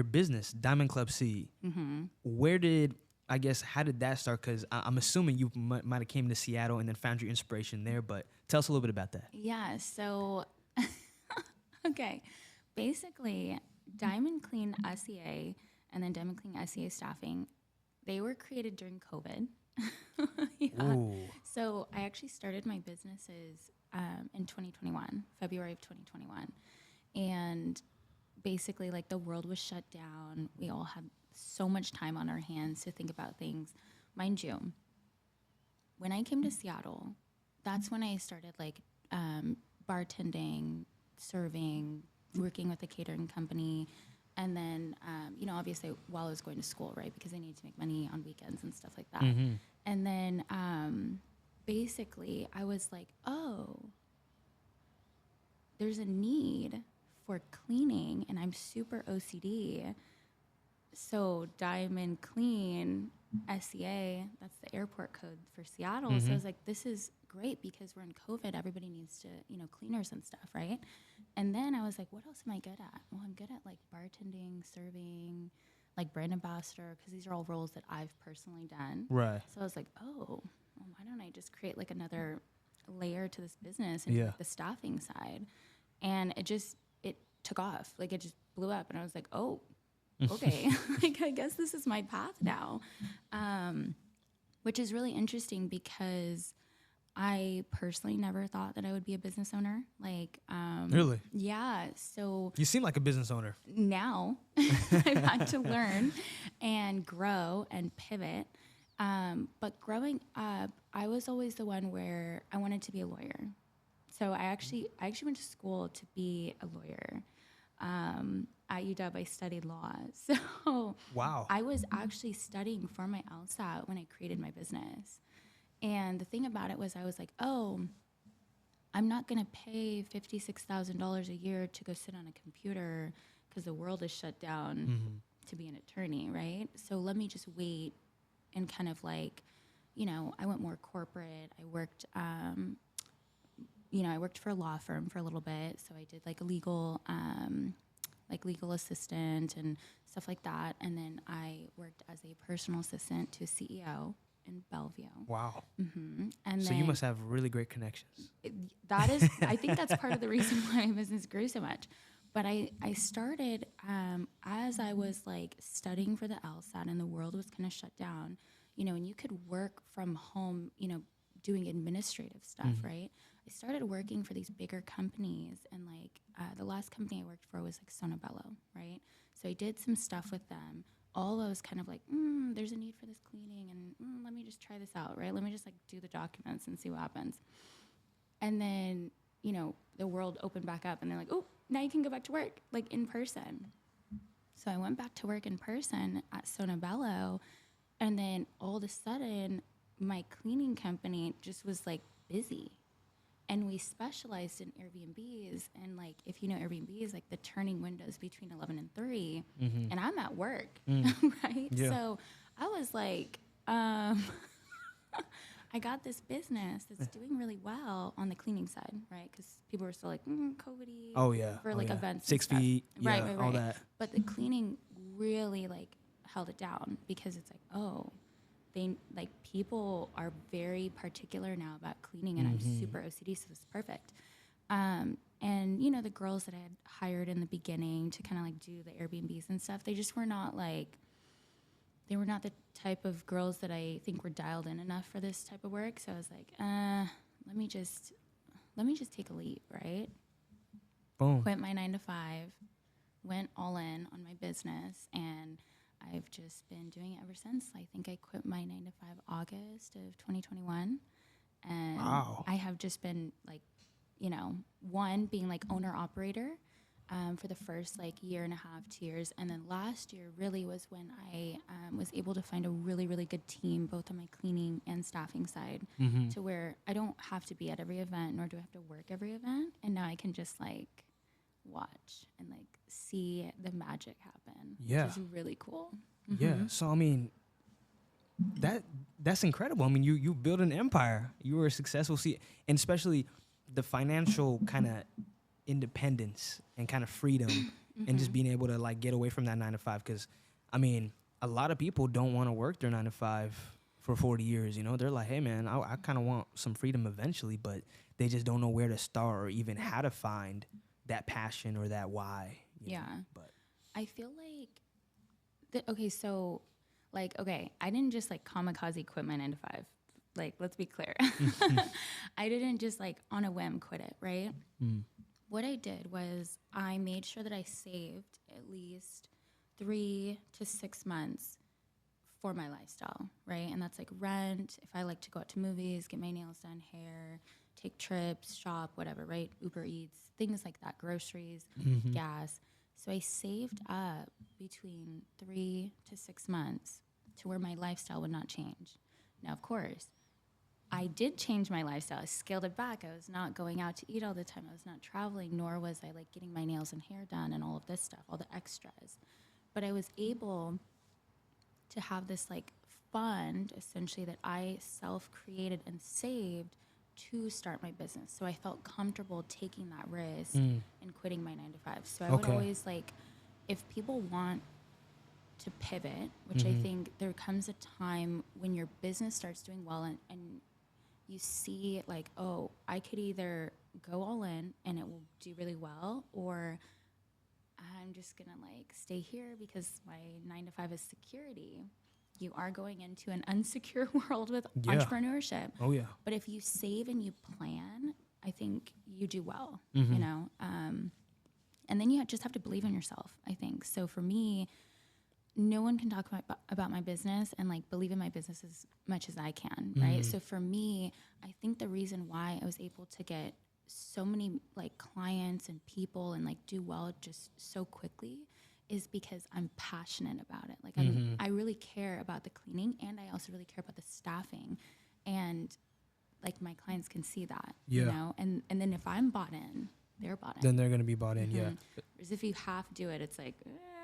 your business, Diamond Club C. Where did, I guess, how did that start? Because I'm assuming you might have came to Seattle and then found your inspiration there, but tell us a little bit about that. Yeah, so, okay. Basically, Diamond Clean SEA and then Diamond Clean SEA Staffing, they were created during COVID. Yeah. Ooh. So I actually started my businesses in 2021, February of 2021. And basically, like, the world was shut down. We all had so much time on our hands to think about things. Mind you, when I came to Seattle, that's when I started, like, bartending, serving, working with a catering company. And then, obviously, while I was going to school, right, because I needed to make money on weekends and stuff like that. And then, basically, I was like, oh, there's a need for cleaning, and I'm super OCD. So Diamond Clean SEA, that's the airport code for Seattle. So I was like, this is great because we're in COVID. Everybody needs to, cleaners and stuff, right? And then I was like, what else am I good at? Well, I'm good at, like, bartending, serving, like, brand ambassador, because these are all roles that I've personally done. Right. So I was like, oh, well, why don't I just create, like, another layer to this business and like, the staffing side? And it took off. Like, it just blew up. And I was like, oh, okay. Like, I guess this is my path now. Which is really interesting because I personally never thought that I would be a business owner. Like, Really? Yeah. So You seem like a business owner. now I've had to learn and grow and pivot. But growing up, I was always the one where I wanted to be a lawyer. So I actually went to school to be a lawyer. At UW, I studied law. So Wow. I was actually studying for my LSAT when I created my business. And the thing about it was I was like, oh, I'm not going to pay $56,000 a year to go sit on a computer because the world is shut down to be an attorney, right? So let me just wait and kind of like, I went more corporate. I worked, I worked for a law firm for a little bit. So I did like a legal assistant and stuff like that. And then I worked as a personal assistant to a CEO in Bellevue. Wow. And So then you must have really great connections. I think that's part of the reason why my business grew so much. But I started as I was like studying for the LSAT and the world was kind of shut down, and you could work from home, doing administrative stuff, right? I started working for these bigger companies, and like the last company I worked for was like Sonobello, right? So I did some stuff with them. All I was kind of like, there's a need for this cleaning, and let me just try this out, right? Let me just like do the documents and see what happens. And then, the world opened back up, and they're like, oh, now you can go back to work, like in person. So I went back to work in person at Sonobello, and then all of a sudden, my cleaning company just was like busy. And we specialized in Airbnbs. And like, if you know Airbnbs, like the turning windows between 11 and 3, and I'm at work, right? Yeah. So I was like, I got this business that's doing really well on the cleaning side, right? Because people were still like, COVID-y. Oh, yeah. For like events. 6 and stuff. feet. Right, Yeah, right. all that. But the cleaning really like held it down because it's like, oh, people are very particular now about cleaning, and I'm super OCD, so it's perfect. And the girls that I had hired in the beginning to kind of like do the Airbnbs and stuff, they just were not like, they were not the type of girls that I think were dialed in enough for this type of work. So I was like, let me just take a leap, right? Boom. Quit my 9 to 5, went all in on my business, and I've just been doing it ever since. I think I quit my 9 to 5 August of 2021. And Wow. I have just been like, one, being like owner operator for the first like year and a half, 2 years. And then last year really was when I was able to find a really, really good team, both on my cleaning and staffing side, to where I don't have to be at every event, nor do I have to work every event. And now I can just like watch and like see the magic happen, Yeah. which is really cool. Yeah. So I mean, that's incredible. I mean, you built an empire. You were a successful and especially the financial kind of independence and kind of freedom and just being able to like get away from that 9 to 5. Because I mean, a lot of people don't want to work their 9 to 5 for 40 years. You know, they're like, hey man, I kind of want some freedom eventually, but they just don't know where to start or even how to find that passion or that why. You know? But I feel like I didn't just like kamikaze quit my 9 to 5. Like, let's be clear. I didn't just like on a whim quit it, right? What I did was I made sure that I saved at least 3 to 6 months for my lifestyle, right? And that's like rent, if I like to go out to movies, get my nails done, hair, take trips, shop, whatever, right? Uber Eats, things like that, groceries, gas. So I saved up between 3 to 6 months to where my lifestyle would not change. Now, of course, I did change my lifestyle. I scaled it back. I was not going out to eat all the time. I was not traveling, nor was I like getting my nails and hair done and all of this stuff, all the extras. But I was able to have this like fund essentially that I self-created and saved to start my business. So I felt comfortable taking that risk and quitting my 9 to 5. So I would always like, if people want to pivot, which I think there comes a time when your business starts doing well and you see like, oh, I could either go all in and it will do really well, or I'm just gonna like stay here because my 9 to 5 is security. You are going into an unsecure world with entrepreneurship. Oh yeah. But if you save and you plan, I think you do well, you know? And then you just have to believe in yourself, I think. So for me, no one can talk about my business and like believe in my business as much as I can, right? So for me, I think the reason why I was able to get so many like clients and people and like do well just so quickly is because I'm passionate about it. Like I really care about the cleaning, and I also really care about the staffing, and like my clients can see that, you know? And then if I'm bought in, they're bought in. Then they're going to be bought in, Whereas if you half do it, it's like,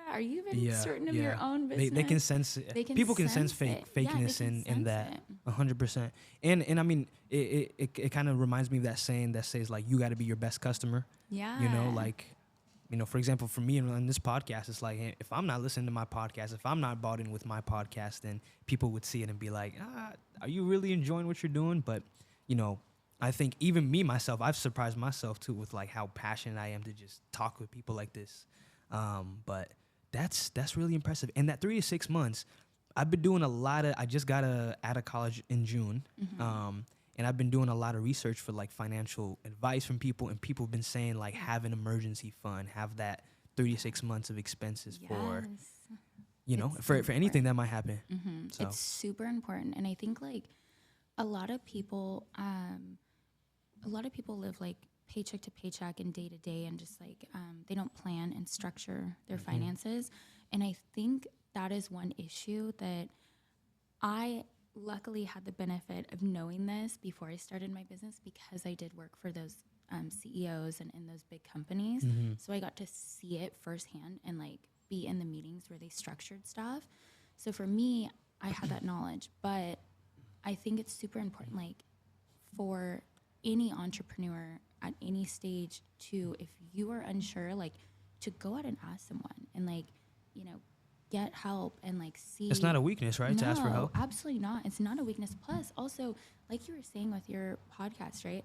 are you even certain of your own business? They can sense it. People can sense fakeness in that 100%. And I mean, it kind of reminds me of that saying that says like, you got to be your best customer. Yeah. You know, like, you know, for example, for me on this podcast, it's like, if I'm not listening to my podcast, if I'm not bought in with my podcast, then people would see it and be like, are you really enjoying what you're doing? But, you know, I think even me, myself, I've surprised myself too with like how passionate I am to just talk with people like this. But that's really impressive. And that 3 to 6 months, I've been doing I just got out of college in June. And I've been doing a lot of research for like financial advice from people, and people have been saying like have an emergency fund, have that 3 to 6 months of expenses for, you know, for anything that might happen. So. It's super important. And I think like a lot of people live like paycheck to paycheck and day to day, and just like they don't plan and structure their finances. And I think that is one issue that I luckily had the benefit of knowing this before I started my business, because I did work for those CEOs and in those big companies. So I got to see it firsthand and like be in the meetings where they structured stuff. So for me, I had that knowledge, but I think it's super important, like for any entrepreneur at any stage to, if you are unsure, like to go out and ask someone and like, you know, get help and like see. It's not a weakness, right? No, to ask for help. Absolutely not. It's not a weakness. Plus, also, like you were saying with your podcast, right?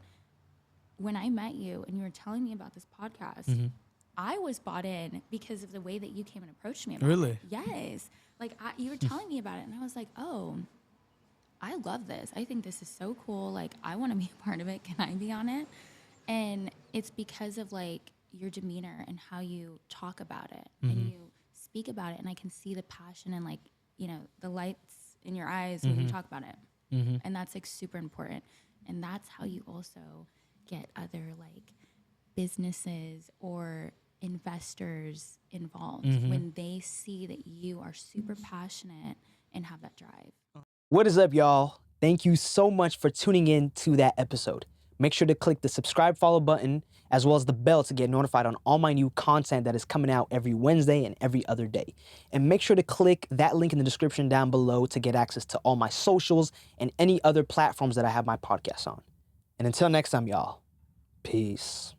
When I met you and you were telling me about this podcast, I was bought in because of the way that you came and approached me about Really? it. Yes. Like you were telling me about it, and I was like, oh, I love this. I think this is so cool. Like, I want to be a part of it. Can I be on it? And it's because of like your demeanor and how you talk about it and you speak about it, and I can see the passion and like, you know, the lights in your eyes when you talk about it. And that's like super important. And that's how you also get other like businesses or investors involved when they see that you are super passionate and have that drive. What is up, y'all? Thank you so much for tuning in to that episode. Make sure to click the subscribe, follow button, as well as the bell to get notified on all my new content that is coming out every Wednesday and every other day. And make sure to click that link in the description down below to get access to all my socials and any other platforms that I have my podcast on. And until next time, y'all, peace.